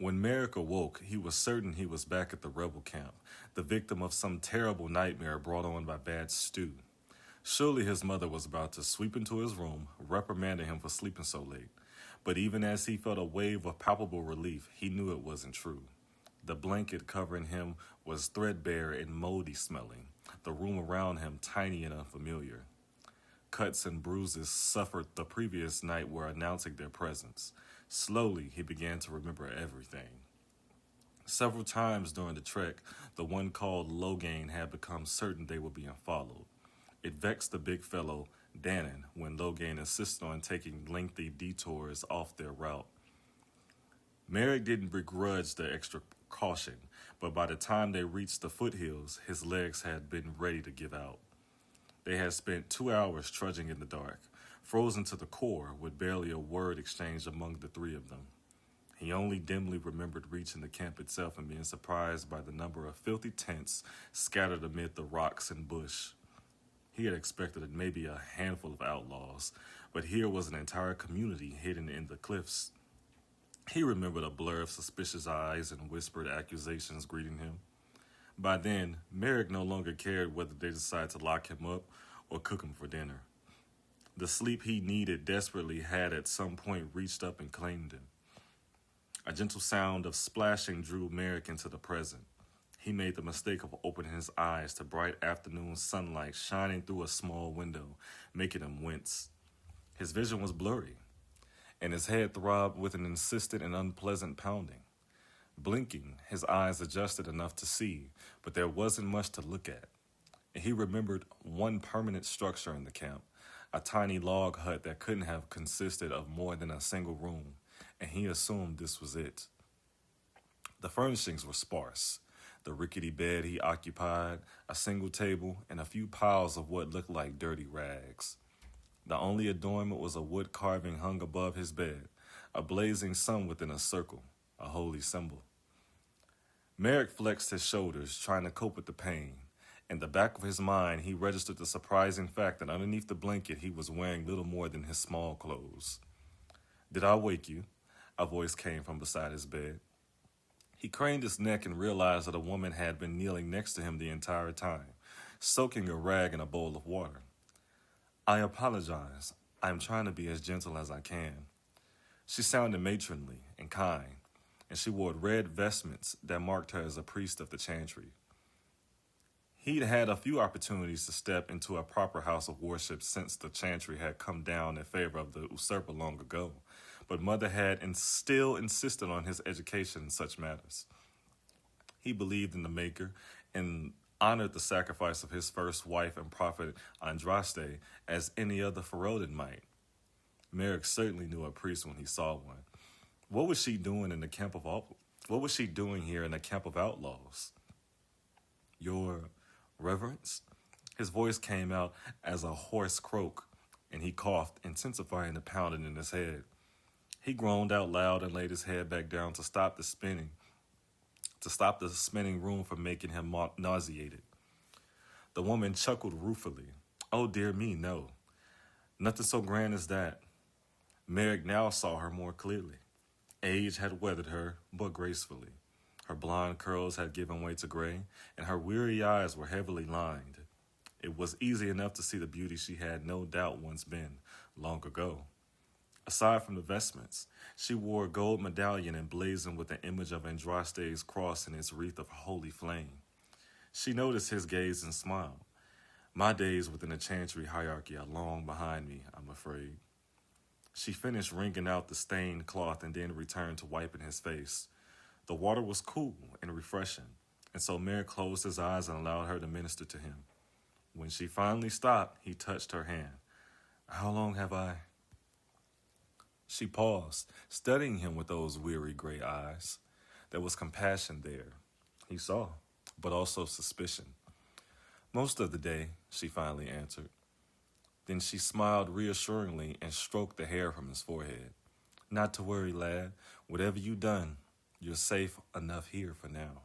When Maric awoke, he was certain he was back at the rebel camp, the victim of some terrible nightmare brought on by bad stew. Surely his mother was about to sweep into his room, reprimanding him for sleeping so late. But even as he felt a wave of palpable relief, he knew it wasn't true. The blanket covering him was threadbare and moldy smelling, the room around him tiny and unfamiliar. Cuts and bruises suffered the previous night were announcing their presence. Slowly, he began to remember everything. Several times during the trek, the one called Loghain had become certain they were being followed. It vexed the big fellow, Dannon, when Loghain insisted on taking lengthy detours off their route. Maric didn't begrudge the extra caution, but by the time they reached the foothills, his legs had been ready to give out. They had spent 2 hours trudging in the dark, frozen to the core with barely a word exchanged among the three of them. He only dimly remembered reaching the camp itself and being surprised by the number of filthy tents scattered amid the rocks and bush. He had expected maybe a handful of outlaws, but here was an entire community hidden in the cliffs. He remembered a blur of suspicious eyes and whispered accusations greeting him. By then, Maric no longer cared whether they decided to lock him up or cook him for dinner. The sleep he needed desperately had at some point reached up and claimed him. A gentle sound of splashing drew Maric into the present. He made the mistake of opening his eyes to bright afternoon sunlight shining through a small window, making him wince. His vision was blurry, and his head throbbed with an insistent and unpleasant pounding. Blinking, his eyes adjusted enough to see, but there wasn't much to look at. And he remembered one permanent structure in the camp, a tiny log hut that couldn't have consisted of more than a single room, and he assumed this was it. The furnishings were sparse. The rickety bed he occupied, a single table, and a few piles of what looked like dirty rags. The only adornment was a wood carving hung above his bed, a blazing sun within a circle, a holy symbol. Maric flexed his shoulders, trying to cope with the pain. In the back of his mind, he registered the surprising fact that underneath the blanket he was wearing little more than his small clothes. "Did I wake you?" A voice came from beside his bed. He craned his neck and realized that a woman had been kneeling next to him the entire time, soaking a rag in a bowl of water. "I apologize. I am trying to be as gentle as I can." She sounded matronly and kind, and she wore red vestments that marked her as a priest of the chantry. He'd had a few opportunities to step into a proper house of worship since the chantry had come down in favor of the usurper long ago, but Mother had and still insisted on his education in such matters. He believed in the Maker and honored the sacrifice of his first wife and prophet Andraste as any other Ferelden might. Maric certainly knew a priest when he saw one. What was she doing in the camp of What was she doing here in the camp of outlaws? "Your Reverence?" His voice came out as a hoarse croak, and he coughed, intensifying the pounding in his head. He groaned out loud and laid his head back down to stop the spinning room from making him nauseated. The woman chuckled ruefully. "Oh, dear me, no. Nothing so grand as that." Maric now saw her more clearly. Age had weathered her, but gracefully. Her blonde curls had given way to gray, and her weary eyes were heavily lined. It was easy enough to see the beauty she had no doubt once been, long ago. Aside from the vestments, she wore a gold medallion emblazoned with the image of Andraste's cross and its wreath of holy flame. She noticed his gaze and smiled. "My days within the chantry hierarchy are long behind me, I'm afraid." She finished wringing out the stained cloth and then returned to wiping his face. The water was cool and refreshing, and so Maric closed his eyes and allowed her to minister to him. When she finally stopped, he touched her hand. "How long have I?" She paused, studying him with those weary gray eyes. There was compassion there, he saw, but also suspicion. "Most of the day," she finally answered. Then she smiled reassuringly and stroked the hair from his forehead. "Not to worry, lad. Whatever you done, you're safe enough here for now."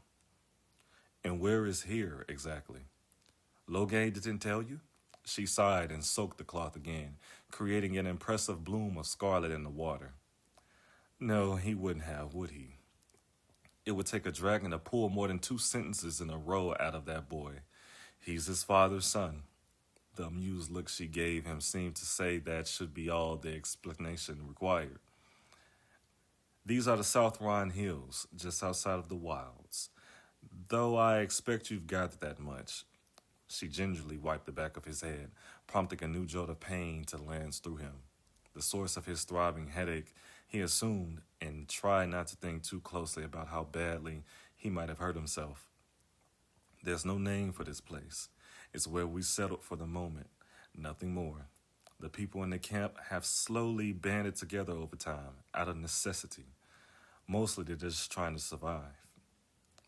"And where is here, exactly?" "Loghain didn't tell you?" She sighed and soaked the cloth again, creating an impressive bloom of scarlet in the water. "No, he wouldn't have, would he?" It would take a dragon to pull more than 2 sentences in a row out of that boy. He's his father's son. The amused look she gave him seemed to say that should be all the explanation required. These are the South Rhine Hills, just outside of the wilds. Though I expect you've gathered that much. She gingerly wiped the back of his head, prompting a new jolt of pain to lance through him. The source of his throbbing headache, he assumed, and tried not to think too closely about how badly he might have hurt himself. There's no name for this place. It's where we settled for the moment, nothing more. The people in the camp have slowly banded together over time, out of necessity. Mostly they're just trying to survive.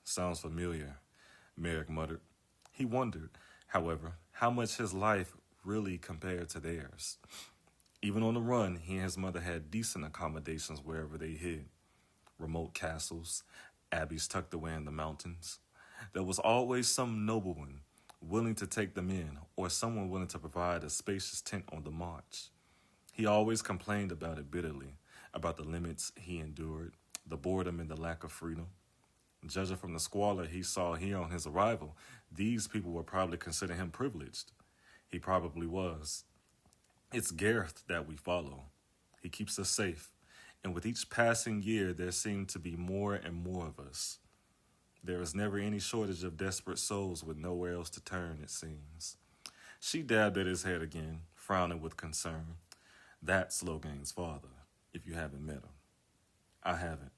Sounds familiar, Maric muttered. He wondered, however, how much his life really compared to theirs. Even on the run, he and his mother had decent accommodations wherever they hid. Remote castles, abbeys tucked away in the mountains. There was always some nobleman willing to take them in, or someone willing to provide a spacious tent on the march. He always complained about it bitterly, about the limits he endured, the boredom and the lack of freedom. Judging from the squalor he saw here on his arrival, these people would probably consider him privileged. He probably was. It's Gareth that we follow. He keeps us safe, and with each passing year there seem to be more and more of us. There is never any shortage of desperate souls with nowhere else to turn, it seems. She dabbed at his head again, frowning with concern. That's Loghain's father, if you haven't met him. I haven't.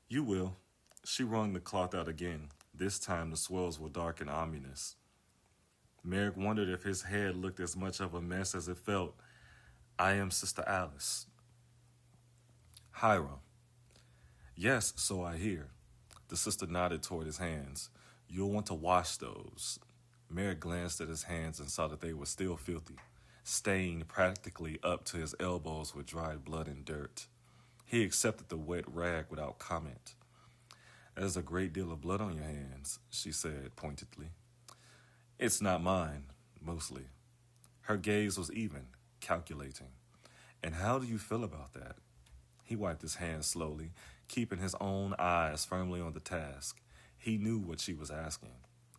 You will. She wrung the cloth out again. This time the swirls were dark and ominous. Maric wondered if his head looked as much of a mess as it felt. I am Sister Alice. Hiram. Yes, so I hear. The sister nodded toward his hands. You'll want to wash those. Maric glanced at his hands and saw that they were still filthy, stained practically up to his elbows with dried blood and dirt. He accepted the wet rag without comment. There's a great deal of blood on your hands, she said pointedly. It's not mine, mostly. Her gaze was even, calculating. And how do you feel about that? He wiped his hands slowly, keeping his own eyes firmly on the task. He knew what she was asking.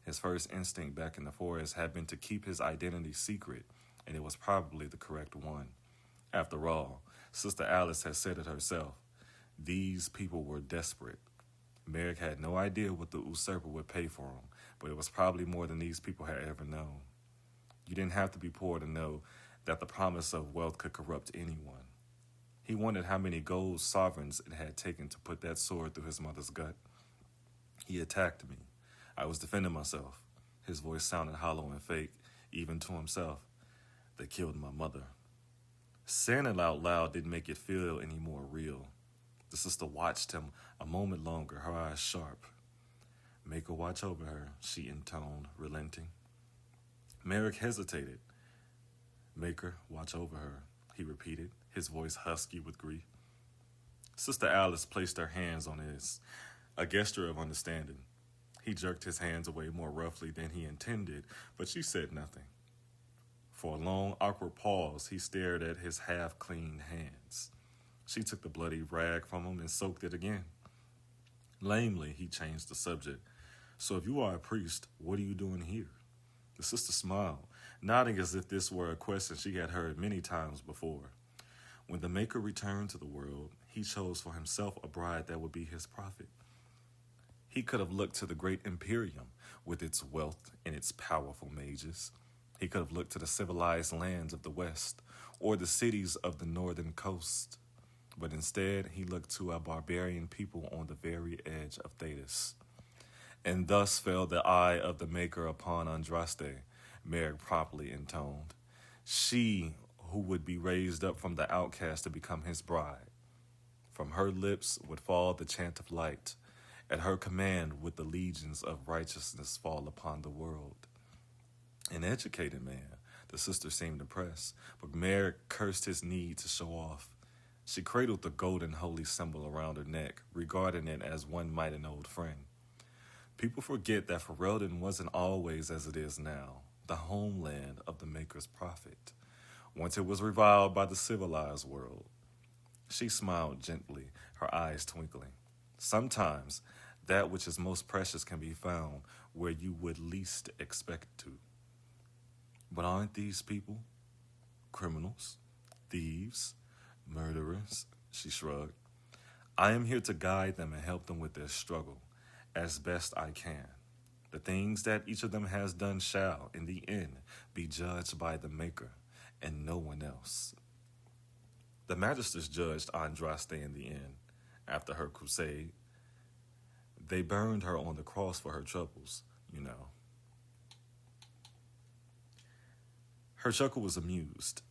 His first instinct back in the forest had been to keep his identity secret, and it was probably the correct one. After all, Sister Alice had said it herself. These people were desperate. Maric had no idea what the usurper would pay for him, but it was probably more than these people had ever known. You didn't have to be poor to know that the promise of wealth could corrupt anyone. He wondered how many gold sovereigns it had taken to put that sword through his mother's gut. He attacked me. I was defending myself. His voice sounded hollow and fake, even to himself. They killed my mother. Saying it out loud didn't make it feel any more real. The sister watched him a moment longer, her eyes sharp. Make her watch over her, she intoned, relenting. Maric hesitated. Make her watch over her, he repeated, his voice husky with grief. Sister Alice placed her hands on his, a gesture of understanding. He jerked his hands away more roughly than he intended, but she said nothing. For a long, awkward pause, he stared at his half-cleaned hands. She took the bloody rag from him and soaked it again. Lamely, he changed the subject. So if you are a priest, what are you doing here? The sister smiled, nodding as if this were a question she had heard many times before. When the Maker returned to the world, he chose for himself a bride that would be his prophet. He could have looked to the great Imperium with its wealth and its powerful mages. He could have looked to the civilized lands of the West or the cities of the northern coast. But instead, he looked to a barbarian people on the very edge of Thetis. And thus fell the eye of the Maker upon Andraste, Maric promptly intoned. She who would be raised up from the outcast to become his bride. From her lips would fall the chant of light. At her command would the legions of righteousness fall upon the world. An educated man, the sister seemed impressed, but Maric cursed his need to show off. She cradled the golden holy symbol around her neck, regarding it as one might an old friend. People forget that Ferelden wasn't always as it is now, the homeland of the Maker's prophet. Once it was reviled by the civilized world. She smiled gently, her eyes twinkling. Sometimes, That which is most precious can be found where you would least expect to. But aren't these people criminals, thieves, murderers? She shrugged. I am here to guide them and help them with their struggle as best I can. The things that each of them has done shall, in the end, be judged by the Maker and no one else. The magistrates judged Andraste in the end, after her crusade. They burned her on the cross for her troubles, you know. Her chuckle was amused.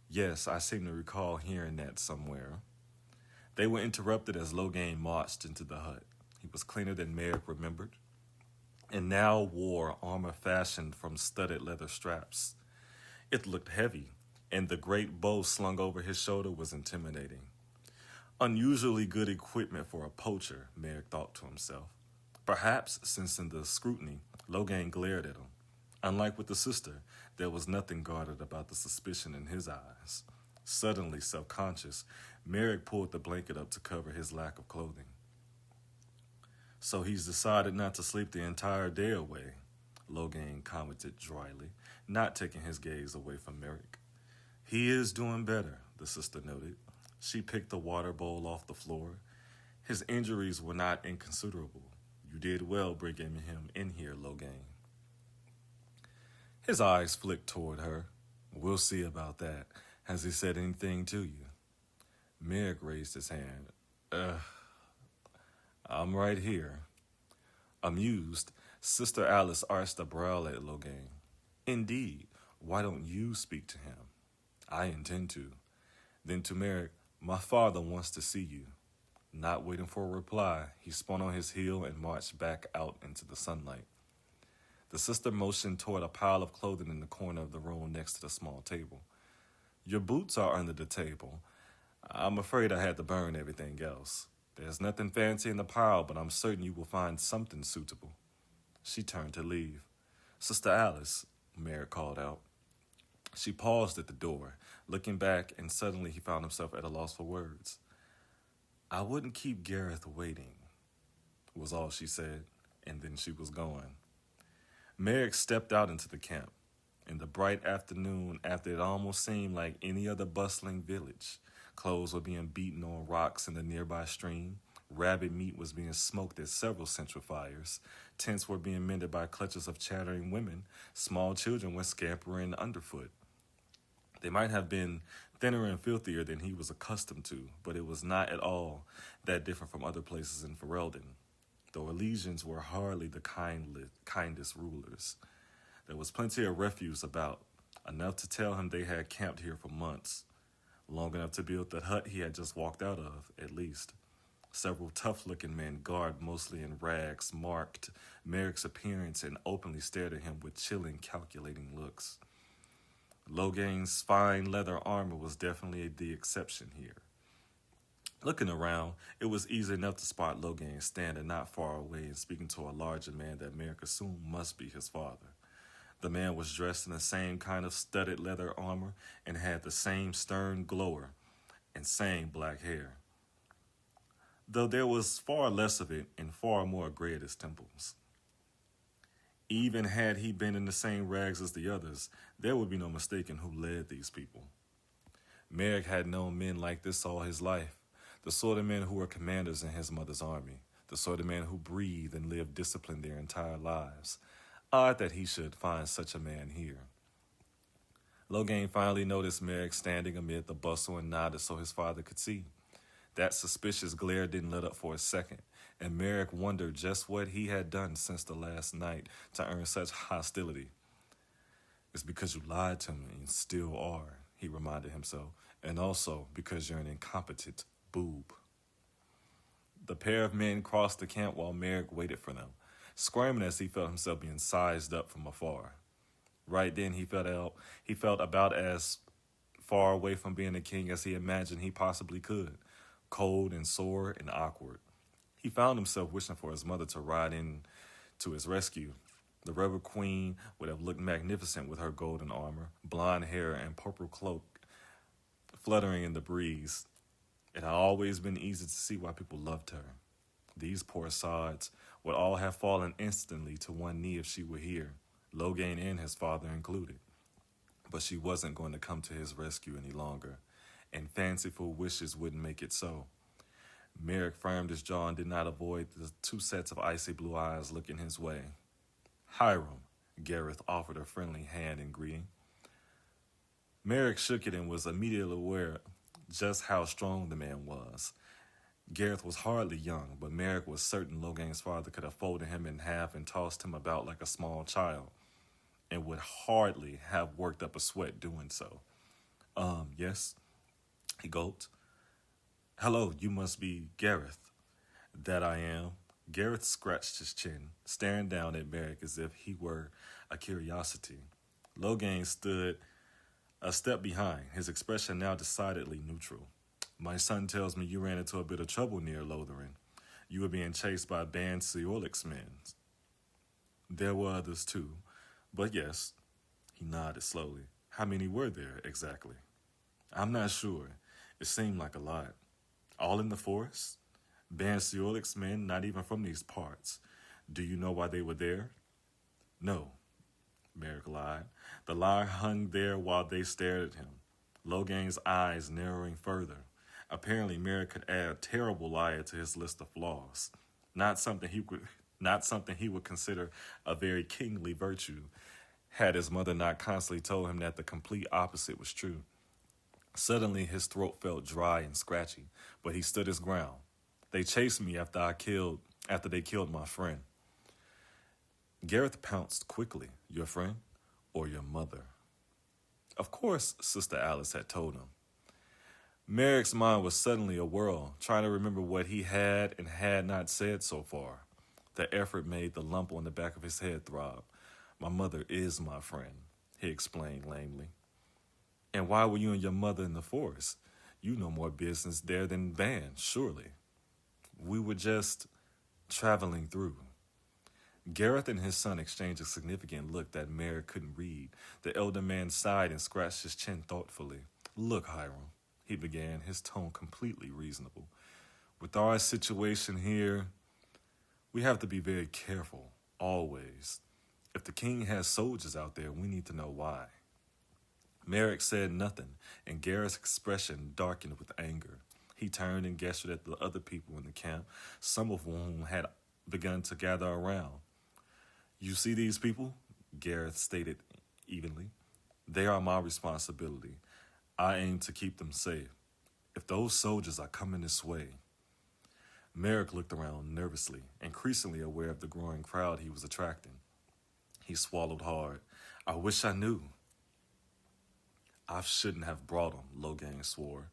Yes, I seem to recall hearing that somewhere. They were interrupted as Loghain marched into the hut. He was cleaner than Maric remembered, and now wore armor fashioned from studded leather straps. It looked heavy, and the great bow slung over his shoulder was intimidating. Unusually good equipment for a poacher, Maric thought to himself. Perhaps, sensing the scrutiny, Loghain glared at him. Unlike with the sister, there was nothing guarded about the suspicion in his eyes. Suddenly self-conscious, Maric pulled the blanket up to cover his lack of clothing. So he's decided not to sleep the entire day away, Loghain commented dryly, not taking his gaze away from Maric. He is doing better, the sister noted. She picked the water bowl off the floor. His injuries were not inconsiderable. You did well bringing him in here, Loghain. His eyes flicked toward her. We'll see about that. Has he said anything to you? Maric raised his hand. I'm right here. Amused, Sister Alice arched a brow at Loghain. Indeed, why don't you speak to him? I intend to. Then to Maric, my father wants to see you. Not waiting for a reply, he spun on his heel and marched back out into the sunlight. The sister motioned toward a pile of clothing in the corner of the room next to the small table. Your boots are under the table. I'm afraid I had to burn everything else. There's nothing fancy in the pile, but I'm certain you will find something suitable. She turned to leave. Sister Alice, Maric called out. She paused at the door, looking back, and suddenly he found himself at a loss for words. I wouldn't keep Gareth waiting, was all she said, and then she was gone. Maric stepped out into the camp. In the bright afternoon, after it almost seemed like any other bustling village, clothes were being beaten on rocks in the nearby stream, rabbit meat was being smoked at several central fires, tents were being mended by clutches of chattering women, small children were scampering underfoot. They might have been thinner and filthier than he was accustomed to, but it was not at all that different from other places in Ferelden, though Elysians were hardly the kindest rulers. There was plenty of refuse about, enough to tell him they had camped here for months, long enough to build the hut he had just walked out of, at least. Several tough-looking men, garbed mostly in rags, marked Maric's appearance and openly stared at him with chilling, calculating looks. Loghain's fine leather armor was definitely the exception here. Looking around, it was easy enough to spot Loghain standing not far away and speaking to a larger man that Maric assumed must be his father. The man was dressed in the same kind of studded leather armor and had the same stern glower and same black hair, though there was far less of it and far more gray at his temples. Even had he been in the same rags as the others, there would be no mistaking who led these people. Maric had known men like this all his life, the sort of men who were commanders in his mother's army, the sort of men who breathed and lived disciplined their entire lives. Odd that he should find such a man here. Loghain finally noticed Maric standing amid the bustle and nodded so his father could see. That suspicious glare didn't let up for a second, and Maric wondered just what he had done since the last night to earn such hostility. It's because you lied to me and still are, he reminded himself, and also because you're an incompetent boob. The pair of men crossed the camp while Maric waited for them, squirming as he felt himself being sized up from afar. Right then he felt about as far away from being a king as he imagined he possibly could, cold and sore and awkward. He found himself wishing for his mother to ride in to his rescue. The rebel queen would have looked magnificent with her golden armor, blonde hair, and purple cloak fluttering in the breeze. It had always been easy to see why people loved her. These poor sods would all have fallen instantly to one knee if she were here, Loghain and his father included. But she wasn't going to come to his rescue any longer, and fanciful wishes wouldn't make it so. Maric firmed his jaw and did not avoid the two sets of icy blue eyes looking his way. Hiram, Gareth offered a friendly hand in greeting. Maric shook it and was immediately aware just how strong the man was. Gareth was hardly young, but Maric was certain Loghain's father could have folded him in half and tossed him about like a small child, and would hardly have worked up a sweat doing so. Yes, he gulped. Hello, you must be Gareth. That I am. Gareth scratched his chin, staring down at Maric as if he were a curiosity. Loghain stood a step behind, his expression now decidedly neutral. My son tells me you ran into a bit of trouble near Lotharing. You were being chased by band Seolik's men. There were others too, but yes, he nodded slowly. How many were there exactly? I'm not sure. It seemed like a lot. All in the forest? Band Seolik's men, not even from these parts. Do you know why they were there? No, Maric lied. The lie hung there while they stared at him, Loghain's eyes narrowing further. Apparently, Maric could add a terrible liar to his list of flaws. Not something he would consider a very kingly virtue, had his mother not constantly told him that the complete opposite was true. Suddenly, his throat felt dry and scratchy, but he stood his ground. They chased me after they killed my friend. Gareth pounced quickly. Your friend or your mother? Of course, Sister Alice had told him. Maric's mind was suddenly a whirl, trying to remember what he had and had not said so far. The effort made the lump on the back of his head throb. My mother is my friend, he explained lamely. And why were you and your mother in the forest? You know more business there than Van, surely. We were just traveling through. Gareth and his son exchanged a significant look that Maric couldn't read. The elder man sighed and scratched his chin thoughtfully. Look, Hiram, he began, his tone completely reasonable. With our situation here, we have to be very careful, always. If the king has soldiers out there, we need to know why. Maric said nothing, and Gareth's expression darkened with anger. He turned and gestured at the other people in the camp, some of whom had begun to gather around. You see these people? Gareth stated evenly. They are my responsibility. I aim to keep them safe. If those soldiers are coming this way. Maric looked around nervously, increasingly aware of the growing crowd he was attracting. He swallowed hard. I wish I knew. I shouldn't have brought him, Loghain swore.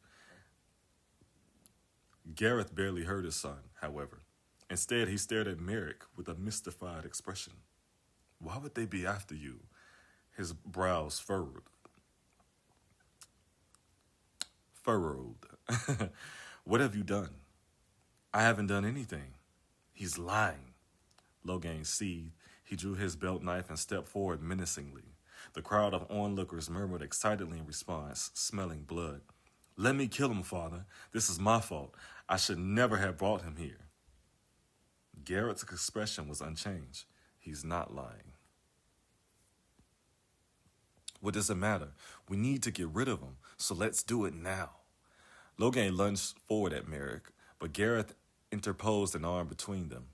Gareth barely heard his son, however. Instead, he stared at Maric with a mystified expression. Why would they be after you? His brows furrowed. What have you done? I haven't done anything. He's lying. Loghain seethed. He drew his belt knife and stepped forward menacingly. The crowd of onlookers murmured excitedly in response, smelling blood. Let me kill him, father. This is my fault. I should never have brought him here. Garrett's expression was unchanged. He's not lying. What does it matter? We need to get rid of him, so let's do it now. Loghain lunged forward at Maric, but Gareth interposed an arm between them.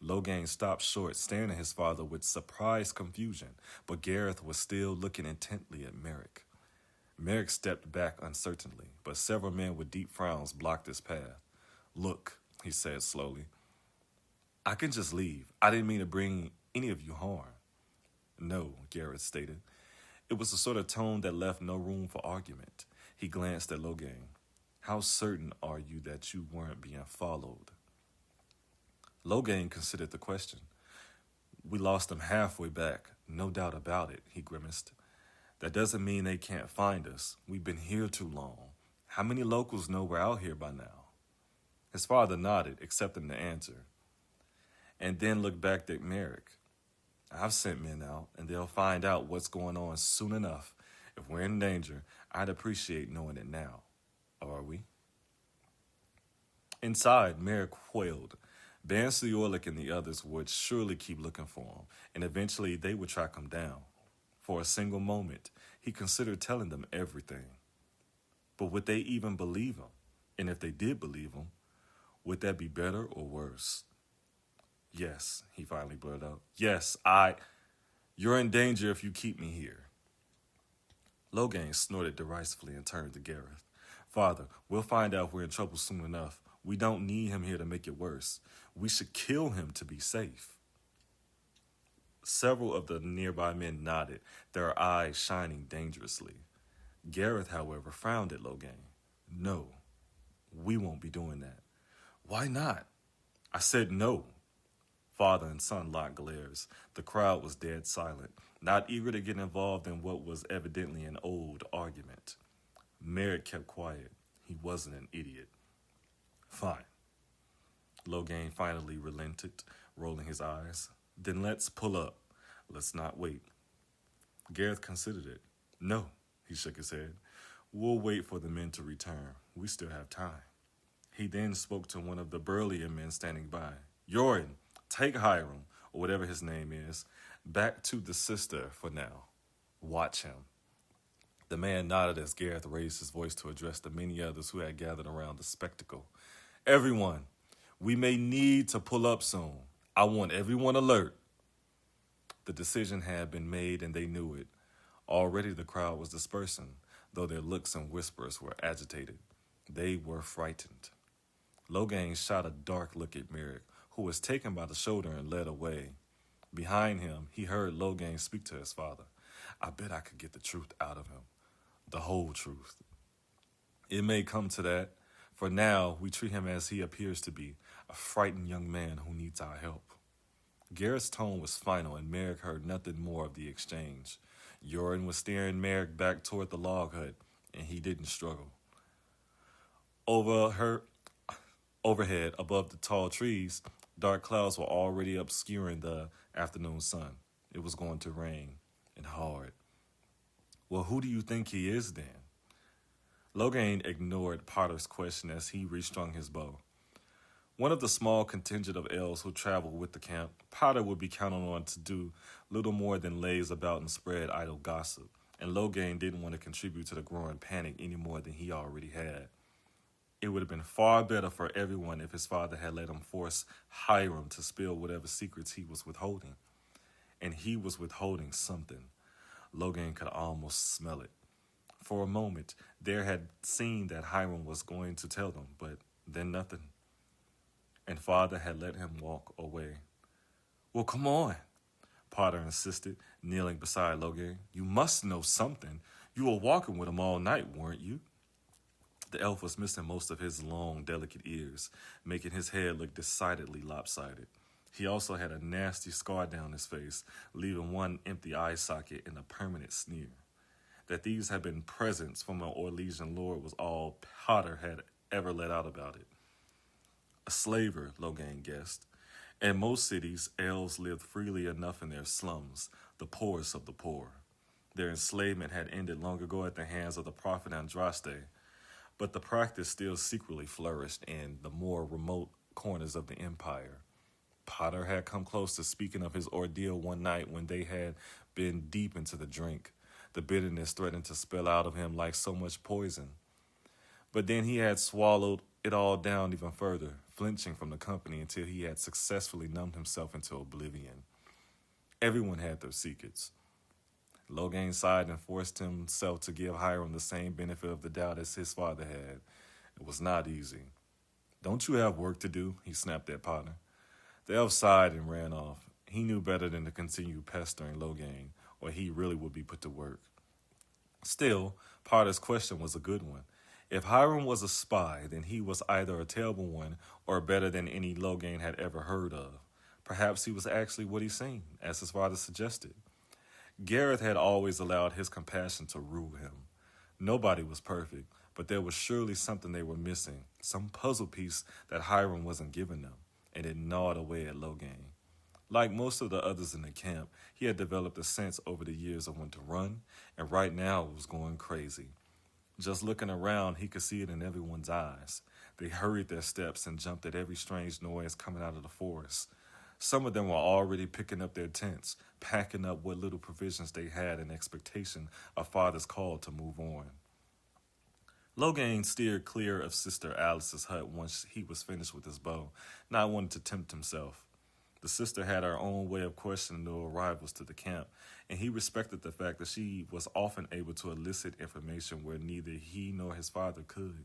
Loghain stopped short, staring at his father with surprised confusion, but Gareth was still looking intently at Maric. Maric stepped back uncertainly, but several men with deep frowns blocked his path. Look, he said slowly. I can just leave. I didn't mean to bring any of you harm. No, Gareth stated. It was the sort of tone that left no room for argument. He glanced at Loghain. How certain are you that you weren't being followed? Loghain considered the question. We lost them halfway back, no doubt about it, he grimaced. That doesn't mean they can't find us. We've been here too long. How many locals know we're out here by now? His father nodded, accepting the answer, and then looked back at Maric. I've sent men out, and they'll find out what's going on soon enough. If we're in danger, I'd appreciate knowing it now. Are we? Inside, Maric wailed. Ban Siorlik and the others would surely keep looking for him, and eventually they would track him down. For a single moment, he considered telling them everything. But would they even believe him? And if they did believe him, would that be better or worse? Yes, he finally blurted out. Yes, You're in danger if you keep me here. Loghain snorted derisively and turned to Gareth. Father, we'll find out if we're in trouble soon enough. We don't need him here to make it worse. We should kill him to be safe. Several of the nearby men nodded, their eyes shining dangerously. Gareth, however, frowned at Loghain. No, we won't be doing that. Why not? I said no. Father and son locked glares. The crowd was dead silent, not eager to get involved in what was evidently an old argument. Maric kept quiet. He wasn't an idiot. Fine. Loghain finally relented, rolling his eyes. Then let's pull up. Let's not wait. Gareth considered it. No, he shook his head. We'll wait for the men to return. We still have time. He then spoke to one of the burlier men standing by. Yorin, take Hiram, or whatever his name is, back to the sister for now. Watch him. The man nodded as Gareth raised his voice to address the many others who had gathered around the spectacle. Everyone, we may need to pull up soon. I want everyone alert. The decision had been made and they knew it. Already the crowd was dispersing, though their looks and whispers were agitated. They were frightened. Loghain shot a dark look at Maric, who was taken by the shoulder and led away. Behind him, he heard Loghain speak to his father. I bet I could get the truth out of him. The whole truth. It may come to that. For now, we treat him as he appears to be, a frightened young man who needs our help. Gareth's tone was final, and Maric heard nothing more of the exchange. Yorin was steering Maric back toward the log hut, and he didn't struggle. Overhead, above the tall trees, dark clouds were already obscuring the afternoon sun. It was going to rain, and hard. Well, who do you think he is, then? Loghain ignored Potter's question as he restrung his bow. One of the small contingent of elves who traveled with the camp, Potter would be counted on to do little more than laze about and spread idle gossip, and Loghain didn't want to contribute to the growing panic any more than he already had. It would have been far better for everyone if his father had let him force Hiram to spill whatever secrets he was withholding. And he was withholding something. Loghain could almost smell it. For a moment, there had seemed that Hiram was going to tell them, but then nothing. And father had let him walk away. Well, come on, Potter insisted, kneeling beside Loghain. You must know something. You were walking with him all night, weren't you? The elf was missing most of his long, delicate ears, making his head look decidedly lopsided. He also had a nasty scar down his face, leaving one empty eye socket and a permanent sneer. That these had been presents from an Orlesian lord was all Potter had ever let out about it. A slaver, Loghain guessed. In most cities, elves lived freely enough in their slums, the poorest of the poor. Their enslavement had ended long ago at the hands of the prophet Andraste, but the practice still secretly flourished in the more remote corners of the empire. Potter had come close to speaking of his ordeal one night when they had been deep into the drink. The bitterness threatened to spill out of him like so much poison. But then he had swallowed it all down even further, flinching from the company until he had successfully numbed himself into oblivion. Everyone had their secrets. Loghain sighed and forced himself to give Hiram the same benefit of the doubt as his father had. It was not easy. Don't you have work to do? He snapped at Potter. The elf sighed and ran off. He knew better than to continue pestering Loghain, or he really would be put to work. Still, Potter's question was a good one. If Hiram was a spy, then he was either a terrible one or better than any Loghain had ever heard of. Perhaps he was actually what he seemed, as his father suggested. Gareth had always allowed his compassion to rule him. Nobody was perfect, but there was surely something they were missing, some puzzle piece that Hiram wasn't giving them, and it gnawed away at Loghain. Like most of the others in the camp, he had developed a sense over the years of when to run, and right now it was going crazy. Just looking around, he could see it in everyone's eyes. They hurried their steps and jumped at every strange noise coming out of the forest. Some of them were already picking up their tents, packing up what little provisions they had in expectation of father's call to move on. Loghain steered clear of Sister Alice's hut once he was finished with his bow, not wanting to tempt himself. The sister had her own way of questioning new arrivals to the camp, and he respected the fact that she was often able to elicit information where neither he nor his father could.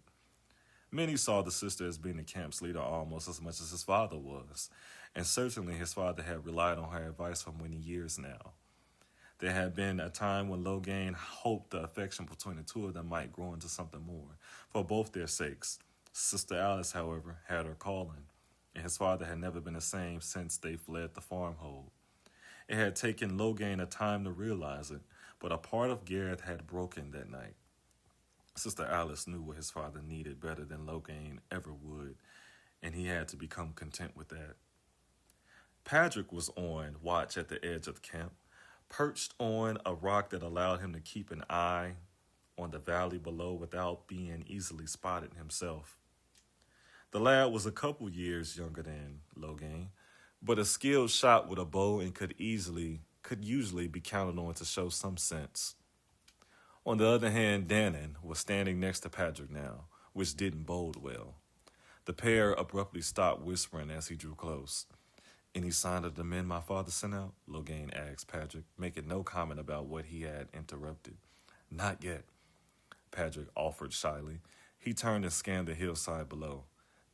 Many saw the sister as being the camp's leader almost as much as his father was, and certainly his father had relied on her advice for many years now. There had been a time when Loghain hoped the affection between the two of them might grow into something more, for both their sakes. Sister Alice, however, had her calling, and his father had never been the same since they fled the farmhold. It had taken Loghain a time to realize it, but a part of Gareth had broken that night. Sister Alice knew what his father needed better than Loghain ever would, and he had to become content with that. Patrick was on watch at the edge of the camp, perched on a rock that allowed him to keep an eye on the valley below without being easily spotted himself. The lad was a couple years younger than Loghain, but a skilled shot with a bow and could usually be counted on to show some sense. On the other hand, Dannon was standing next to Patrick now, which didn't bode well. The pair abruptly stopped whispering as he drew close. "Any sign of the men my father sent out?" Loghain asked Patrick, making no comment about what he had interrupted. "Not yet," Patrick offered shyly. He turned and scanned the hillside below.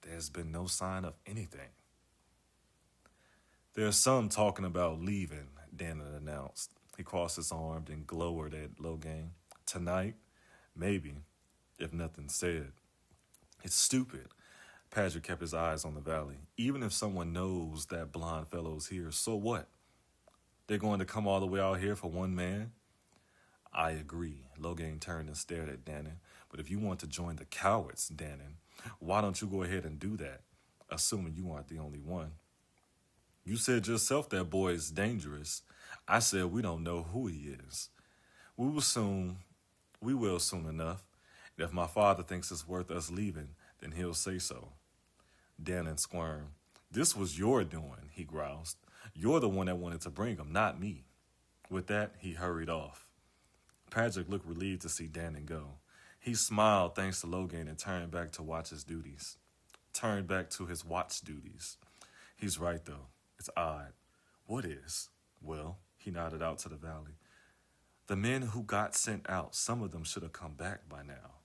"There's been no sign of anything." "There's some talking about leaving," Dannon announced. He crossed his arms and glowered at Loghain. "Tonight? Maybe, if nothing's said." "It's stupid." Patrick kept his eyes on the valley. "Even if someone knows that blonde fellow's here, so what? They're going to come all the way out here for one man?" "I agree." Loghain turned and stared at Dannon. "But if you want to join the cowards, Dannon, why don't you go ahead and do that, assuming you aren't the only one?" "You said yourself that boy is dangerous." "I said we don't know who he is." We will soon enough. And if my father thinks it's worth us leaving, then he'll say so." Dannon squirmed. "This was your doing," he groused. "You're the one that wanted to bring him, not me." With that, he hurried off. Patrick looked relieved to see Dannon go. He smiled thanks to Loghain and turned back to his watch duties. "He's right, though. It's odd." "What is?" "Well," he nodded out to the valley. "The men who got sent out, some of them should have come back by now."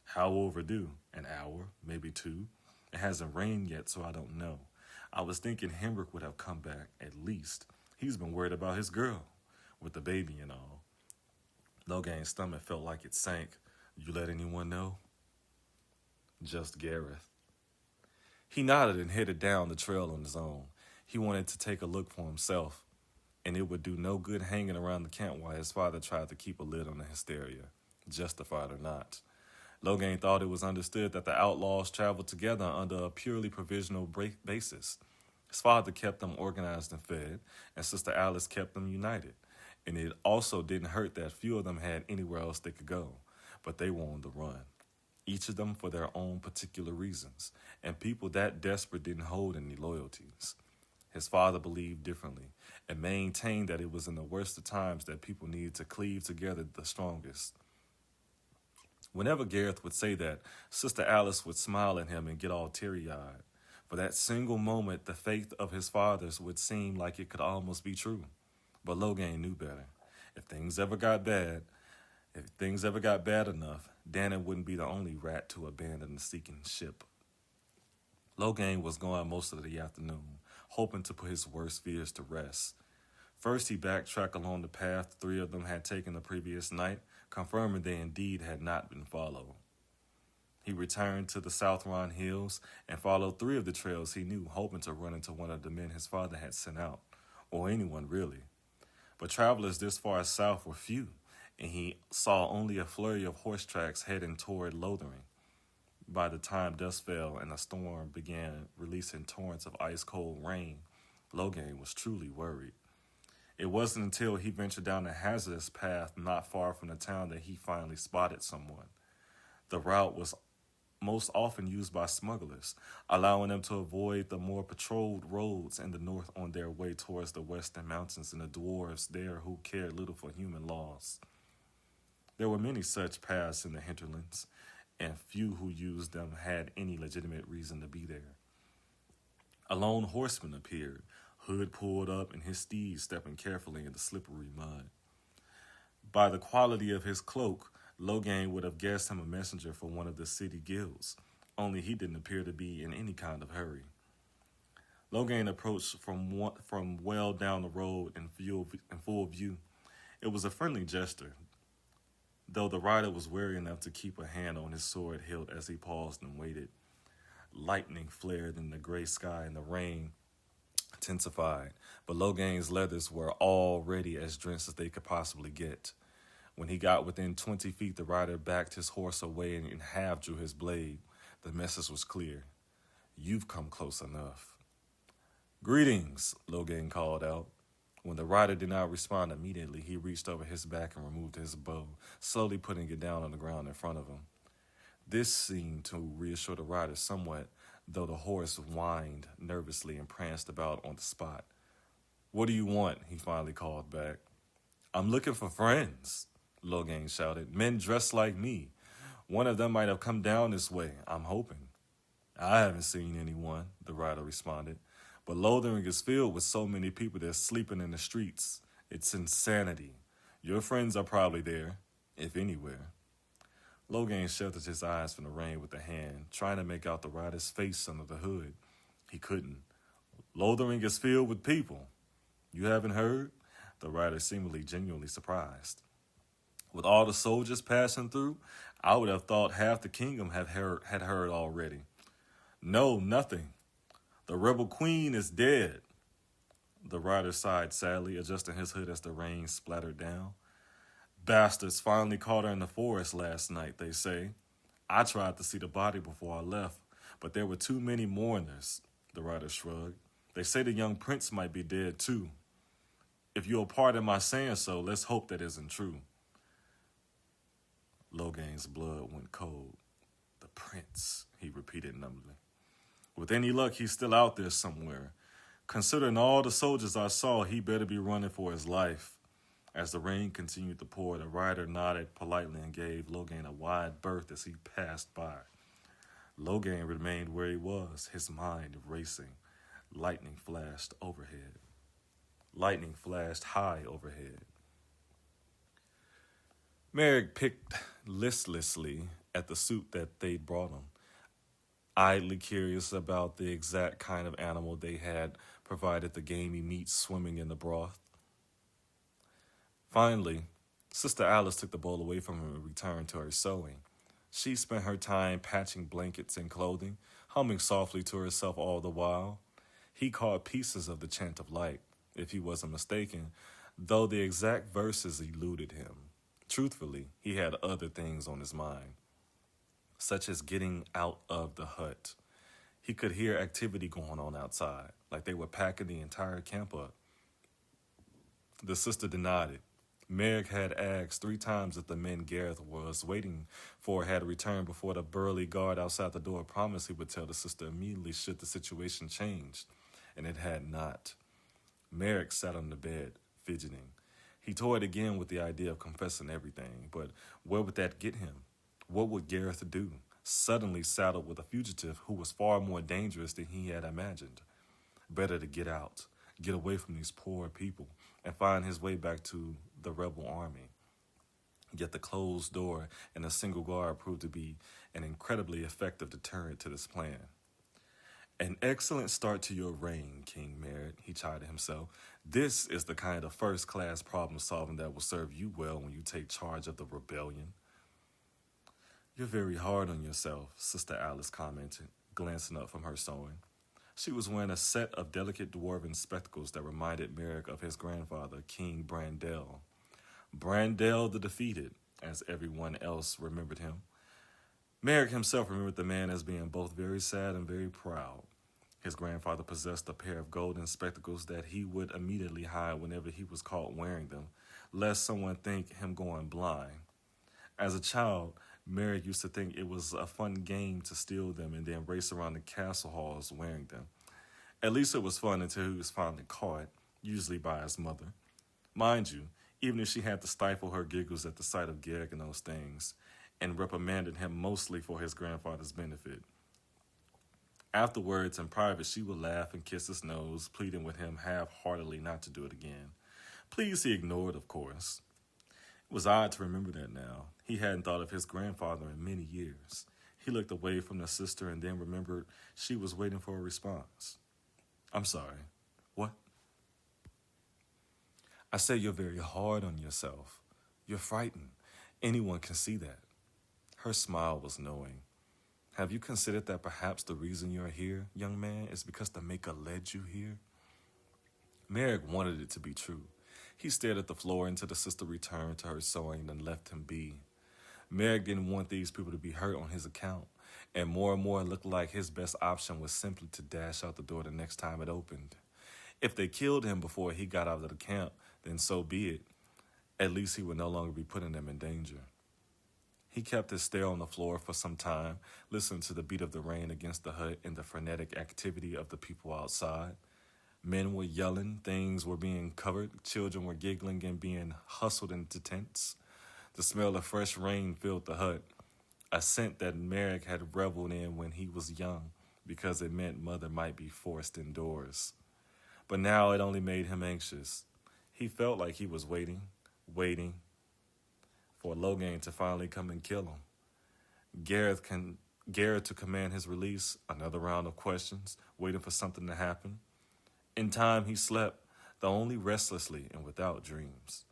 "How overdue? An hour, maybe 2. It hasn't rained yet, so I don't know. I was thinking Henrik would have come back, at least. He's been worried about his girl, with the baby and all." Loghain's stomach felt like it sank. "You let anyone know?" "Just Gareth." He nodded and headed down the trail on his own. He wanted to take a look for himself, and it would do no good hanging around the camp while his father tried to keep a lid on the hysteria, justified or not. Loghain thought it was understood that the outlaws traveled together under a purely provisional basis. His father kept them organized and fed, and Sister Alice kept them united. And it also didn't hurt that few of them had anywhere else they could go, but they were on the run. Each of them for their own particular reasons, and people that desperate didn't hold any loyalties. His father believed differently, and maintained that it was in the worst of times that people needed to cleave together the strongest. Whenever Gareth would say that, Sister Alice would smile at him and get all teary-eyed. For that single moment, the faith of his fathers would seem like it could almost be true. But Loghain knew better. If things ever got bad enough, Dannon wouldn't be the only rat to abandon the sinking ship. Loghain was gone most of the afternoon, hoping to put his worst fears to rest. First, he backtracked along the path 3 of them had taken the previous night, confirming they indeed had not been followed. He returned to the South Ron Hills and followed 3 of the trails he knew, hoping to run into one of the men his father had sent out, or anyone really. But travelers this far south were few, and he saw only a flurry of horse tracks heading toward Loghain. By the time dusk fell and a storm began releasing torrents of ice-cold rain, Loghain was truly worried. It wasn't until he ventured down a hazardous path not far from the town that he finally spotted someone. The route was most often used by smugglers, allowing them to avoid the more patrolled roads in the north on their way towards the western mountains and the dwarves there who cared little for human laws. There were many such paths in the hinterlands, and few who used them had any legitimate reason to be there. A lone horseman appeared, hood pulled up and his steed stepping carefully in the slippery mud. By the quality of his cloak, Loghain would have guessed him a messenger for one of the city guilds, only he didn't appear to be in any kind of hurry. Loghain approached from well down the road in full view. It was a friendly gesture, though the rider was wary enough to keep a hand on his sword hilt as he paused and waited. Lightning flared in the gray sky and the rain intensified, but Loghain's leathers were already as drenched as they could possibly get. When he got within 20 feet, the rider backed his horse away and in half drew his blade. The message was clear. "You've come close enough." "Greetings," Loghain called out. When the rider did not respond immediately, he reached over his back and removed his bow, slowly putting it down on the ground in front of him. This seemed to reassure the rider somewhat, though the horse whined nervously and pranced about on the spot. "What do you want?" he finally called back. "I'm looking for friends," Loghain shouted. "Men dressed like me. One of them might have come down this way, I'm hoping." "I haven't seen anyone," the rider responded. "But Lothering is filled with so many people that are sleeping in the streets. It's insanity. Your friends are probably there, if anywhere." Loghain sheltered his eyes from the rain with a hand, trying to make out the rider's face under the hood. He couldn't. "Lothering is filled with people. You haven't heard?" The rider seemingly genuinely surprised. "With all the soldiers passing through, I would have thought half the kingdom had heard already." "No, nothing. The rebel queen is dead." The rider sighed sadly, adjusting his hood as the rain splattered down. "Bastards finally caught her in the forest last night, they say. I tried to see the body before I left, but there were too many mourners," the rider shrugged. "They say the young prince might be dead too. If you'll pardon my saying so, let's hope that isn't true." Loghain's blood went cold. "The prince," he repeated numbly. "With any luck, he's still out there somewhere. Considering all the soldiers I saw, he better be running for his life." As the rain continued to pour, the rider nodded politely and gave Loghain a wide berth as he passed by. Loghain remained where he was, his mind racing. Lightning flashed overhead. Lightning flashed high overhead. Maric picked listlessly at the suit that they'd brought him, idly curious about the exact kind of animal they had provided the gamey meat swimming in the broth. Finally, Sister Alice took the bowl away from him and returned to her sewing. She spent her time patching blankets and clothing, humming softly to herself all the while. He caught pieces of the Chant of Light, if he wasn't mistaken, though the exact verses eluded him. Truthfully, he had other things on his mind, such as getting out of the hut. He could hear activity going on outside, like they were packing the entire camp up. The sister denied it. Maric had asked 3 times if the men Gareth was waiting for had returned before the burly guard outside the door promised he would tell the sister immediately should the situation change, and it had not. Maric sat on the bed, fidgeting. He toyed again with the idea of confessing everything, but where would that get him? What would Gareth do, suddenly saddled with a fugitive who was far more dangerous than he had imagined? Better to get out, get away from these poor people, and find his way back to the rebel army. Yet the closed door and a single guard proved to be an incredibly effective deterrent to this plan. "An excellent start to your reign, King Maric," he chided himself. "This is the kind of first-class problem-solving that will serve you well when you take charge of the rebellion." "You're very hard on yourself," Sister Alice commented, glancing up from her sewing. She was wearing a set of delicate dwarven spectacles that reminded Maric of his grandfather, King Brandel. Brandel the Defeated, as everyone else remembered him. Maric himself remembered the man as being both very sad and very proud. His grandfather possessed a pair of golden spectacles that he would immediately hide whenever he was caught wearing them, lest someone think him going blind. As a child, Maric used to think it was a fun game to steal them and then race around the castle halls wearing them. At least it was fun until he was finally caught, usually by his mother. Mind you, even if she had to stifle her giggles at the sight of Garrick and those things, and reprimanded him mostly for his grandfather's benefit. Afterwards, in private, she would laugh and kiss his nose, pleading with him half-heartedly not to do it again. Please he ignored, of course. It was odd to remember that now. He hadn't thought of his grandfather in many years. He looked away from the sister and then remembered she was waiting for a response. I'm sorry. What? I said you're very hard on yourself. You're frightened. Anyone can see that. Her smile was knowing. Have you considered that perhaps the reason you're here, young man, is because the Maker led you here? Maric wanted it to be true. He stared at the floor until the sister returned to her sewing and left him be. Maric didn't want these people to be hurt on his account, and more it looked like his best option was simply to dash out the door the next time it opened. If they killed him before he got out of the camp, then so be it. At least he would no longer be putting them in danger. He kept his stare on the floor for some time, listening to the beat of the rain against the hut and the frenetic activity of the people outside. Men were yelling, things were being covered, children were giggling and being hustled into tents. The smell of fresh rain filled the hut, a scent that Maric had reveled in when he was young, because it meant mother might be forced indoors. But now it only made him anxious. He felt like he was waiting for Loghain to finally come and kill him. Garrett to command his release, another round of questions, waiting for something to happen. In time he slept, though only restlessly and without dreams.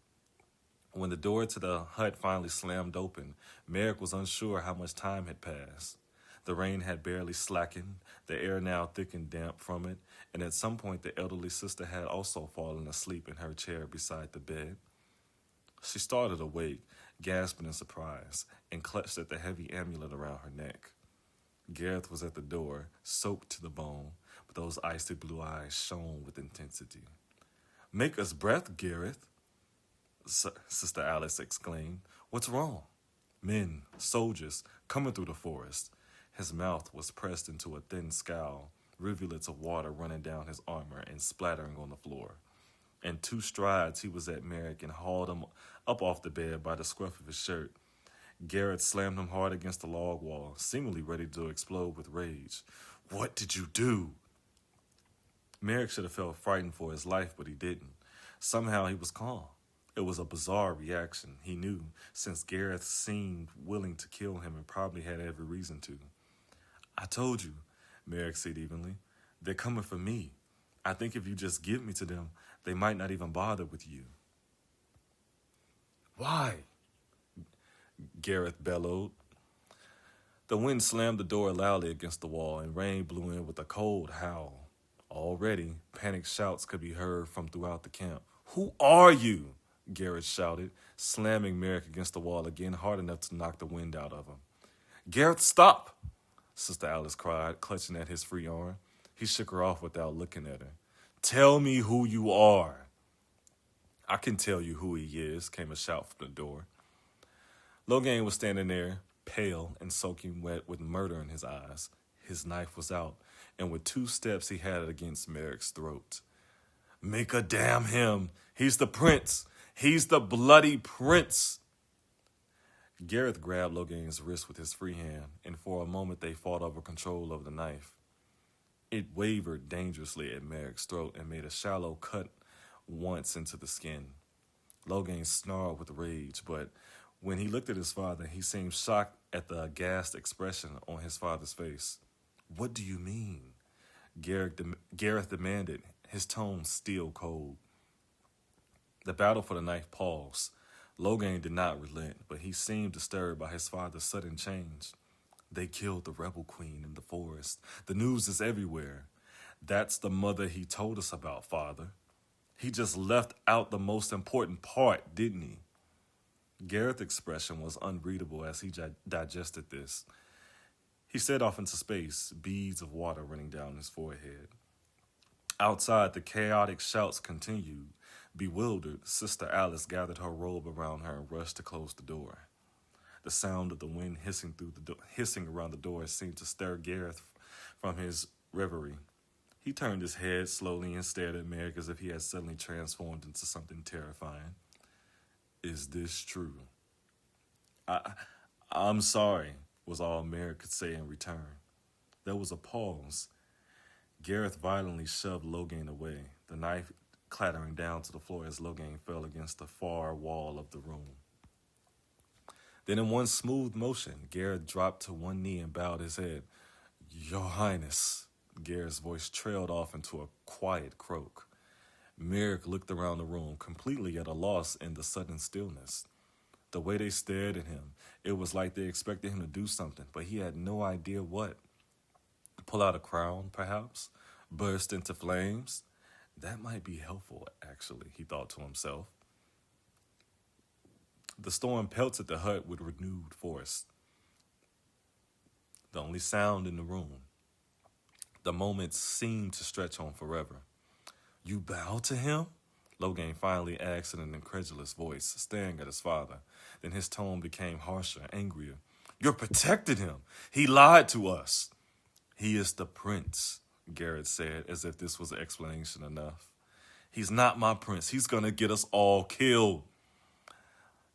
When the door to the hut finally slammed open, Maric was unsure how much time had passed. The rain had barely slackened, the air now thick and damp from it, and at some point the elderly sister had also fallen asleep in her chair beside the bed. She started awake, gasping in surprise, and clutched at the heavy amulet around her neck. Gareth was at the door, soaked to the bone, but those icy blue eyes shone with intensity. "Make us breath, Gareth," Sister Alice exclaimed. "What's wrong?" "Men, soldiers, coming through the forest." His mouth was pressed into a thin scowl, rivulets of water running down his armor and splattering on the floor. In 2 strides, he was at Maric and hauled him up off the bed by the scruff of his shirt. Garrett slammed him hard against the log wall, seemingly ready to explode with rage. "What did you do?" Maric should have felt frightened for his life, but he didn't. Somehow he was calm. It was a bizarre reaction, he knew, since Gareth seemed willing to kill him and probably had every reason to. "I told you," Maric said evenly. "They're coming for me. I think if you just give me to them, they might not even bother with you." "Why?" Gareth bellowed. The wind slammed the door loudly against the wall, and rain blew in with a cold howl. Already, panicked shouts could be heard from throughout the camp. "Who are you?" Gareth shouted, slamming Maric against the wall again hard enough to knock the wind out of him. "Gareth, stop!" Sister Alice cried, clutching at his free arm. He shook her off without looking at her. "Tell me who you are." "I can tell you who he is," came a shout from the door. Loghain was standing there, pale and soaking wet with murder in his eyes. His knife was out, and with 2 steps he had it against Maric's throat. "Make a damn him! He's the prince! He's the bloody prince!" Gareth grabbed Loghain's wrist with his free hand, and for a moment they fought over control of the knife. It wavered dangerously at Maric's throat and made a shallow cut once into the skin. Loghain snarled with rage, but when he looked at his father, he seemed shocked at the aghast expression on his father's face. "What do you mean?" Gareth demanded, his tone still cold. The battle for the knife paused. Loghain did not relent, but he seemed disturbed by his father's sudden change. "They killed the rebel queen in the forest. The news is everywhere. That's the mother he told us about, Father. He just left out the most important part, didn't he?" Gareth's expression was unreadable as he digested this. He stared off into space, beads of water running down his forehead. Outside, the chaotic shouts continued. Bewildered, Sister Alice gathered her robe around her and rushed to close the door. The sound of the wind hissing around the door seemed to stir Gareth from his reverie. He turned his head slowly and stared at Maric as if he had suddenly transformed into something terrifying. Is this true? I'm sorry, was all Maric could say in return. There was a pause. Gareth violently shoved Loghain away, the knife clattering down to the floor as Loghain fell against the far wall of the room. Then in one smooth motion, Gareth dropped to one knee and bowed his head. Your Highness, Gareth's voice trailed off into a quiet croak. Maric looked around the room, completely at a loss in the sudden stillness. The way they stared at him, it was like they expected him to do something, but he had no idea what. Pull out a crown, perhaps? Burst into flames? That might be helpful, actually, he thought to himself. The storm pelted the hut with renewed force. The only sound in the room. The moments seemed to stretch on forever. You bow to him? Loghain finally asked in an incredulous voice, staring at his father. Then his tone became harsher, angrier. You protected him. He lied to us. He is the prince, Gareth said, as if this was an explanation enough. He's not my prince. He's going to get us all killed.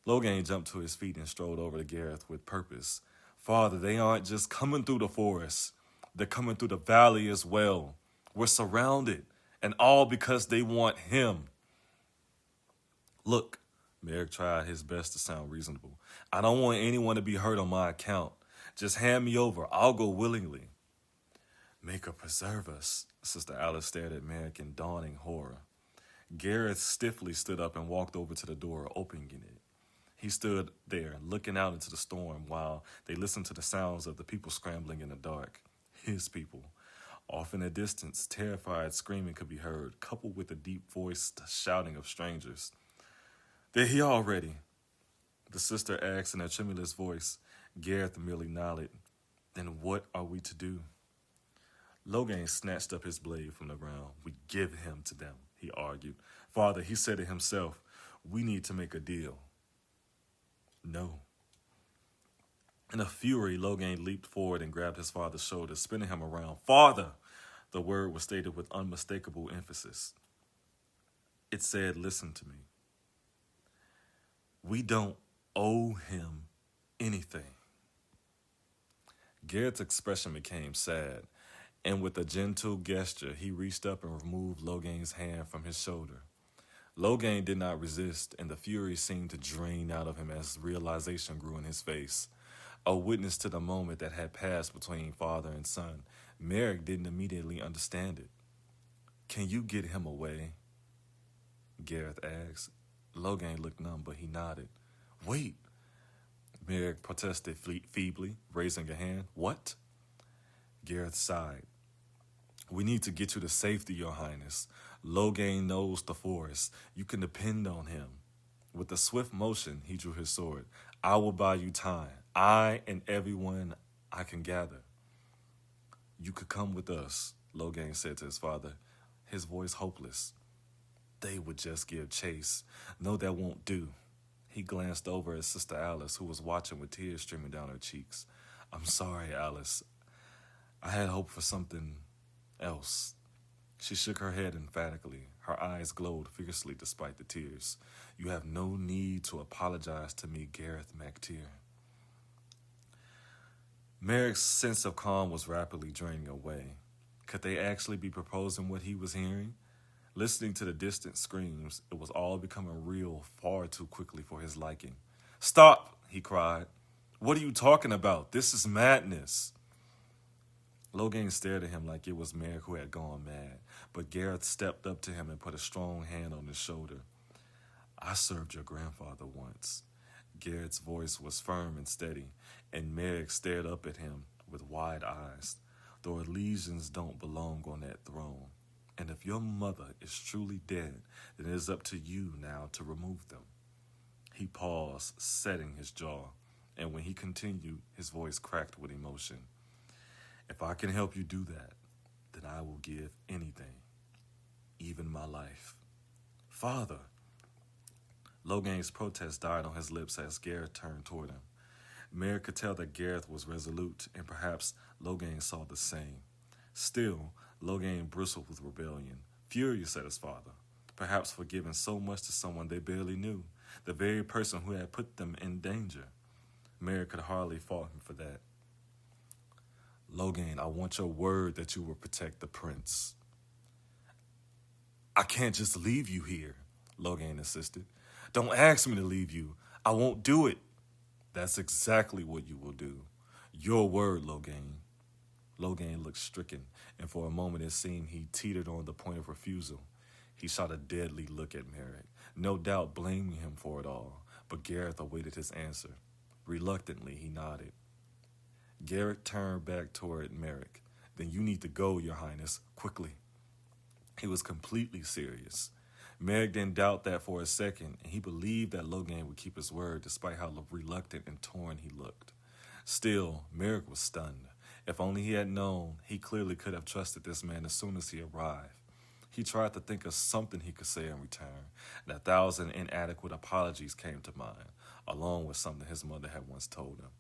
Loghain jumped to his feet and strode over to Gareth with purpose. Father, they aren't just coming through the forest. They're coming through the valley as well. We're surrounded, and all because they want him. Look, Maric tried his best to sound reasonable. I don't want anyone to be hurt on my account. Just hand me over. I'll go willingly. Make her preserve us, Sister Alice stared at Maric in dawning horror. Gareth stiffly stood up and walked over to the door, opening it. He stood there, looking out into the storm while they listened to the sounds of the people scrambling in the dark. His people. Off in the distance, terrified screaming could be heard, coupled with the deep-voiced shouting of strangers. They're here already, the sister asked in a tremulous voice. Gareth merely nodded. Then what are we to do? Loghain snatched up his blade from the ground. We give him to them, he argued. Father, he said it himself. We need to make a deal. No. In a fury, Loghain leaped forward and grabbed his father's shoulder, spinning him around. Father! The word was stated with unmistakable emphasis. It said, listen to me. We don't owe him anything. Garrett's expression became sad, and with a gentle gesture, he reached up and removed Loghain's hand from his shoulder. Loghain did not resist, and the fury seemed to drain out of him as realization grew in his face. A witness to the moment that had passed between father and son, Maric didn't immediately understand it. Can you get him away? Gareth asked. Loghain looked numb, but he nodded. Wait, Maric protested feebly, raising a hand. What? Gareth sighed. We need to get you to safety, Your Highness. Loghain knows the forest. You can depend on him. With a swift motion, he drew his sword. I will buy you time. I and everyone I can gather. You could come with us, Loghain said to his father, his voice hopeless. They would just give chase. No, that won't do. He glanced over at Sister Alice, who was watching with tears streaming down her cheeks. I'm sorry, Alice. I had hoped for something else. She shook her head emphatically. Her eyes glowed fiercely despite the tears. You have no need to apologize to me, Gareth MacTier. Maric's sense of calm was rapidly draining away. Could they actually be proposing what he was hearing? Listening to the distant screams, it was all becoming real far too quickly for his liking. Stop, he cried. What are you talking about? This is madness. Loghain stared at him like it was Maric who had gone mad, but Gareth stepped up to him and put a strong hand on his shoulder. I served your grandfather once. Gareth's voice was firm and steady, and Maric stared up at him with wide eyes. The legions don't belong on that throne, and if your mother is truly dead, then it is up to you now to remove them. He paused, setting his jaw, and when he continued, his voice cracked with emotion. If I can help you do that, then I will give anything, even my life. Father! Loghain's protest died on his lips as Gareth turned toward him. Maric could tell that Gareth was resolute, and perhaps Loghain saw the same. Still, Loghain bristled with rebellion, furious at his father, perhaps for giving so much to someone they barely knew, the very person who had put them in danger. Maric could hardly fault him for that. Loghain, I want your word that you will protect the prince. I can't just leave you here, Loghain insisted. Don't ask me to leave you. I won't do it. That's exactly what you will do. Your word, Loghain. Loghain looked stricken, and for a moment it seemed he teetered on the point of refusal. He shot a deadly look at Maric, no doubt blaming him for it all, but Gareth awaited his answer. Reluctantly, he nodded. Gareth turned back toward Maric. Then you need to go, Your Highness, quickly. He was completely serious. Maric didn't doubt that for a second, and he believed that Loghain would keep his word despite how reluctant and torn he looked. Still, Maric was stunned. If only he had known, he clearly could have trusted this man as soon as he arrived. He tried to think of something he could say in return, and 1,000 inadequate apologies came to mind, along with something his mother had once told him.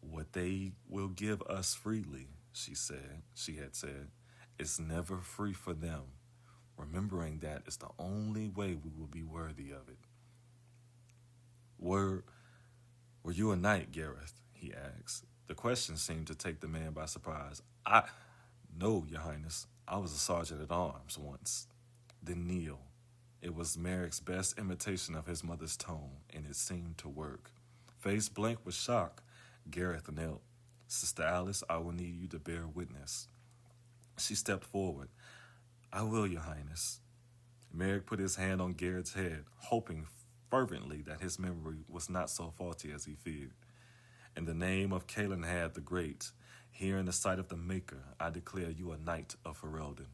What they will give us freely, she had said, is never free for them. Remembering that is the only way we will be worthy of it. Were you a knight, Gareth? He asked. The question seemed to take the man by surprise. No, Your Highness. I was a sergeant at arms once. Then kneel. It was Maric's best imitation of his mother's tone, and it seemed to work. Face blank with shock, Gareth knelt. Sister Alice, I will need you to bear witness. She stepped forward. I will, Your Highness. Maric put his hand on Gareth's head, hoping fervently that his memory was not so faulty as he feared. In the name of Caelanhad the Great, here in the sight of the Maker, I declare you a knight of Ferelden.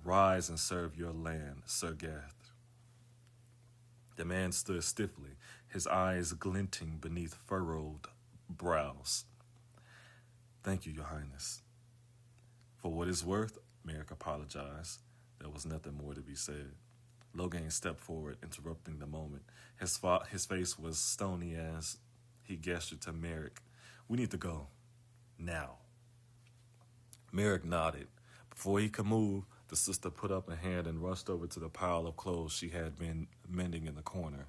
Rise and serve your land, Sir Gareth. The man stood stiffly, his eyes glinting beneath furrowed brows. Thank you, Your Highness. For what it's worth, Maric apologized. There was nothing more to be said. Loghain stepped forward, interrupting the moment. His face was stony as he gestured to Maric. We need to go. Now. Maric nodded. Before he could move, the sister put up a hand and rushed over to the pile of clothes she had been mending in the corner.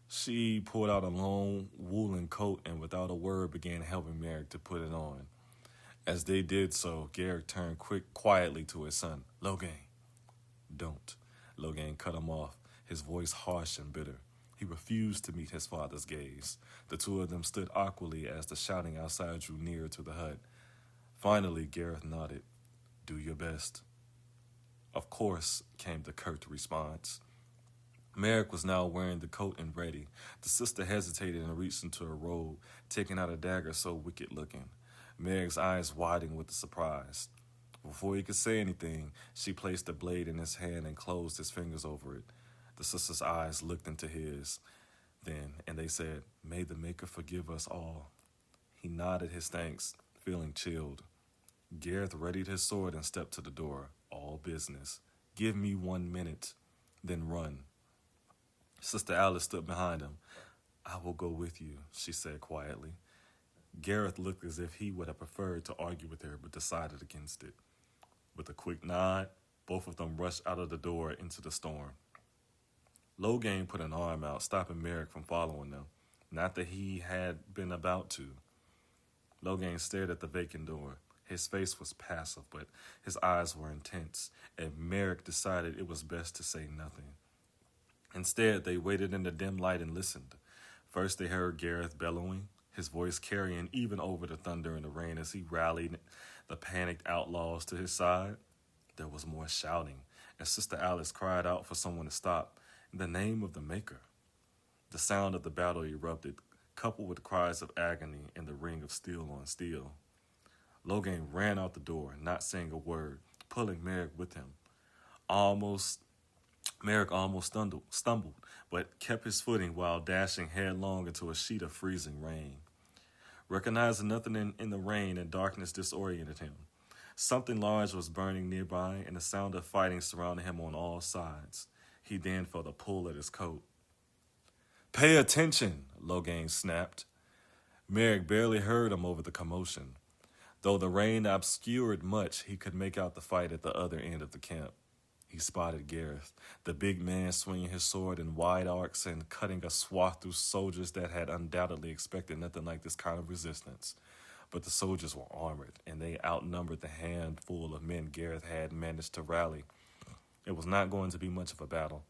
She pulled out a long woolen coat and without a word began helping Maric to put it on. As they did so, Gareth turned quietly to his son. Loghain. Don't. Loghain cut him off, his voice harsh and bitter. He refused to meet his father's gaze. The two of them stood awkwardly as the shouting outside drew nearer to the hut. Finally, Gareth nodded. Do your best. Of course, came the curt response. Maric was now wearing the coat and ready. The sister hesitated and reached into her robe, taking out a dagger so wicked-looking. Maric's eyes widened with surprise. Before he could say anything, she placed the blade in his hand and closed his fingers over it. The sister's eyes looked into his then, and they said, May the Maker forgive us all. He nodded his thanks, feeling chilled. Gareth readied his sword and stepped to the door. All business. Give me 1 minute, then run. Sister Alice stood behind him. I will go with you, she said quietly. Gareth looked as if he would have preferred to argue with her, but decided against it. With a quick nod, both of them rushed out of the door into the storm. Loghain put an arm out, stopping Maric from following them. Not that he had been about to. Loghain stared at the vacant door. His face was passive, but his eyes were intense, and Maric decided it was best to say nothing. Instead, they waited in the dim light and listened. First, they heard Gareth bellowing, his voice carrying even over the thunder and the rain as he rallied the panicked outlaws to his side. There was more shouting, and Sister Alice cried out for someone to stop, in the name of the Maker. The sound of the battle erupted, coupled with cries of agony and the ring of steel on steel. Loghain ran out the door, not saying a word, pulling Maric with him. Maric almost stumbled, but kept his footing while dashing headlong into a sheet of freezing rain. Recognizing nothing in the rain and darkness disoriented him. Something large was burning nearby, and the sound of fighting surrounded him on all sides. He then felt a pull at his coat. Pay attention, Loghain snapped. Maric barely heard him over the commotion. Though the rain obscured much, he could make out the fight at the other end of the camp. He spotted Gareth, the big man swinging his sword in wide arcs and cutting a swath through soldiers that had undoubtedly expected nothing like this kind of resistance. But the soldiers were armored, and they outnumbered the handful of men Gareth had managed to rally. It was not going to be much of a battle.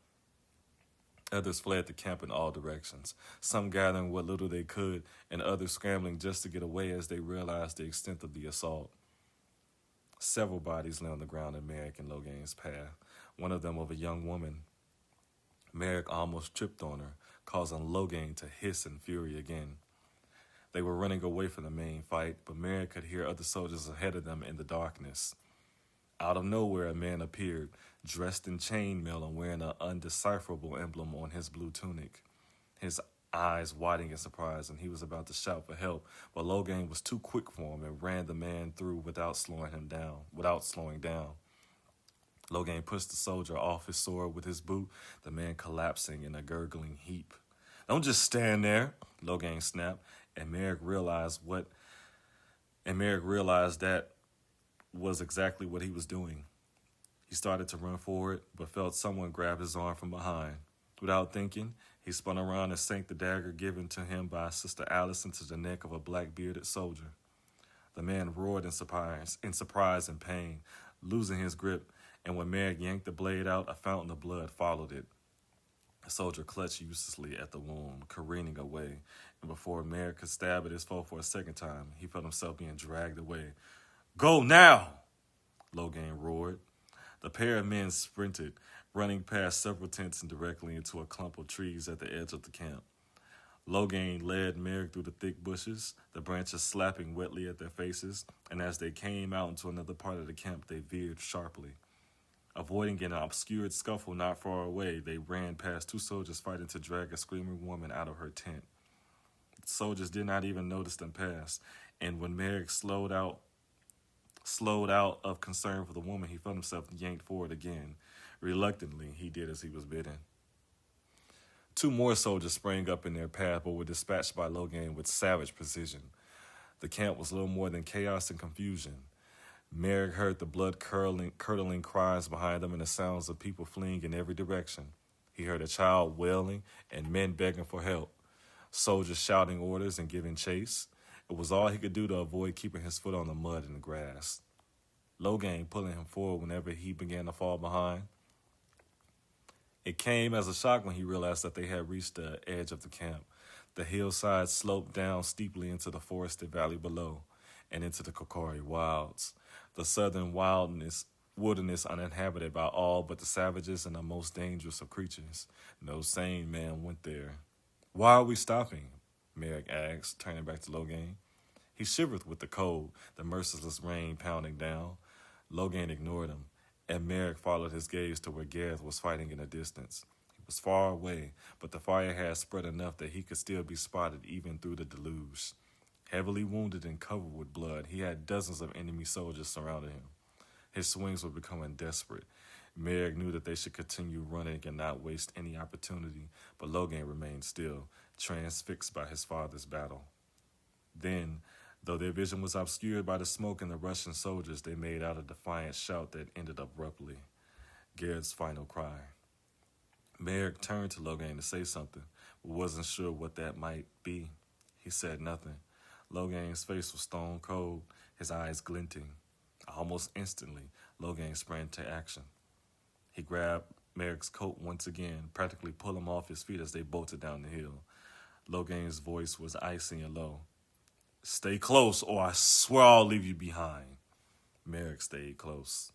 Others fled the camp in all directions, some gathering what little they could, and others scrambling just to get away as they realized the extent of the assault. Several bodies lay on the ground in Maric and Loghain's path, one of them of a young woman. Maric almost tripped on her, causing Loghain to hiss in fury again. They were running away from the main fight, but Maric could hear other soldiers ahead of them in the darkness. Out of nowhere, a man appeared, dressed in chainmail and wearing an undecipherable emblem on his blue tunic. His eyes widening in surprise, and he was about to shout for help, but Loghain was too quick for him and ran the man through without slowing down. Loghain pushed the soldier off his sword with his boot, the man collapsing in a gurgling heap. "Don't just stand there," Loghain snapped, and Maric realized that was exactly what he was doing. He started to run forward, but felt someone grab his arm from behind. Without thinking, he spun around and sank the dagger given to him by Sister Alice into the neck of a black-bearded soldier. The man roared in surprise and pain, losing his grip, and when Maric yanked the blade out, a fountain of blood followed it. The soldier clutched uselessly at the wound, careening away, and before Maric could stab at his foe for a second time, he felt himself being dragged away. "Go now!" Loghain roared. The pair of men sprinted, running past several tents and directly into a clump of trees at the edge of the camp. Loghain led Maric through the thick bushes, the branches slapping wetly at their faces, and as they came out into another part of the camp, they veered sharply. Avoiding an obscured scuffle not far away, they ran past two soldiers fighting to drag a screaming woman out of her tent. The soldiers did not even notice them pass, and when Maric slowed out of concern for the woman, he felt himself yanked forward again. Reluctantly, he did as he was bidden. Two more soldiers sprang up in their path, but were dispatched by Loghain with savage precision. The camp was little more than chaos and confusion. Maric heard the blood-curdling cries behind them and the sounds of people fleeing in every direction. He heard a child wailing and men begging for help, soldiers shouting orders and giving chase. It was all he could do to avoid keeping his foot on the mud and the grass. Loghain pulling him forward whenever he began to fall behind. It came as a shock when he realized that they had reached the edge of the camp. The hillside sloped down steeply into the forested valley below and into the Kokori wilds, the southern wilderness uninhabited by all but the savages and the most dangerous of creatures. No sane man went there. "Why are we stopping?" Maric asked, turning back to Loghain. He shivered with the cold, the merciless rain pounding down. Loghain ignored him, and Maric followed his gaze to where Gareth was fighting in the distance. He was far away, but the fire had spread enough that he could still be spotted even through the deluge. Heavily wounded and covered with blood, he had dozens of enemy soldiers surrounding him. His swings were becoming desperate. Maric knew that they should continue running and not waste any opportunity, but Loghain remained still, transfixed by his father's battle. Then, though their vision was obscured by the smoke and the Russian soldiers, they made out a defiant shout that ended abruptly. Gareth's final cry. Maric turned to Loghain to say something, but wasn't sure what that might be. He said nothing. Loghain's face was stone cold, his eyes glinting. Almost instantly, Loghain sprang to action. He grabbed Maric's coat once again, practically pulling him off his feet as they bolted down the hill. Loghain's voice was icy and low. "Stay close, or I swear I'll leave you behind." Maric stayed close.